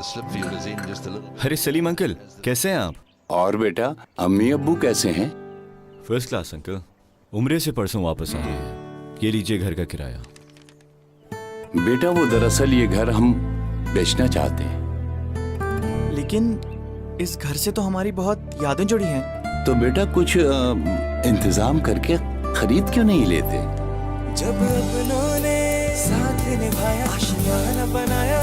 अरे सलीम अंकल, कैसे हैं आप? और बेटा, अम्मी अब्बू कैसे हैं? First class uncle. उम्रे से परसों वापस आए हैं। ये लीजिए घर का किराया। बेटा वो दरअसल ये घर हम बेचना चाहते हैं। लेकिन इस घर से तो हमारी बहुत यादें जुड़ी हैं। तो बेटा कुछ इंतजाम करके खरीद क्यों नहीं लेते? जब अपनों ने साथ निभाया, आशियाना बनाया,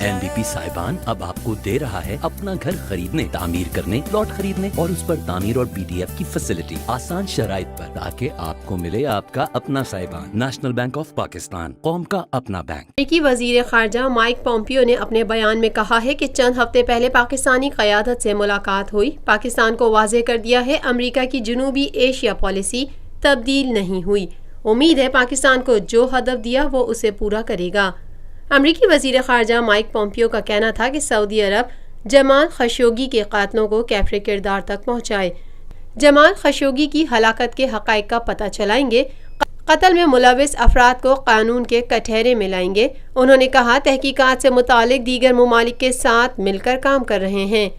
एनबीपी साहिबान अब आपको दे रहा है अपना घर खरीदने, तामीर करने, प्लॉट खरीदने और उस पर तामीर और बीडीएफ की फैसिलिटी आसान शराइत पर, ताकि आपको मिले आपका अपना साहिबान। नेशनल बैंक ऑफ पाकिस्तान, कौम का अपना बैंक। अमेरिकी वजीर खारजा माइक पॉम्पियो ने अपने बयान में कहा है कि चंद हफ्ते पहले पाकिस्तानी क़यादत से मुलाकात हुई। पाकिस्तान को वाज़ेह कर दिया है अमेरिका की जनूबी एशिया पॉलिसी तब्दील नहीं हुई। उम्मीद है पाकिस्तान को जो हदफ दिया वो उसे पूरा करेगा। अमरीकी वज़ीर ख़ारजा माइक पॉम्पियो का कहना था कि सऊदी अरब जमाल खशोगी के कातलों को कैफरे किरदार तक पहुँचाए। जमाल खशोगी की हलाकत के हक़ाइक़ का पता चलाएंगे, कत्ल में मुलविस अफराद को कानून के कटहरे में लाएंगे। उन्होंने कहा तहकीकात से मुतालिक दीगर ममालिक के साथ मिलकर काम कर रहे हैं।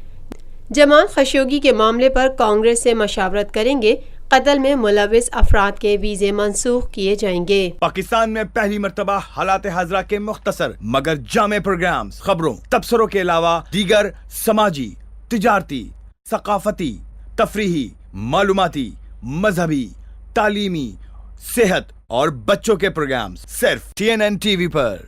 जमाल खशोगी के मामले पर कांग्रेस से मशावरत करेंगे। कत्ल में मुलविस अफराद के वीज़े मनसूख किए जाएंगे। पाकिस्तान में पहली मरतबा हालात हाजरा के मुख्तसर मगर जामे प्रोग्राम्स, खबरों, तबसरों के अलावा दीगर समाजी, तिजारती, सकाफती, तफरीही, मालूमाती, मजहबी, तालीमी, सेहत और बच्चों के प्रोग्राम्स सिर्फ TNN TV पर।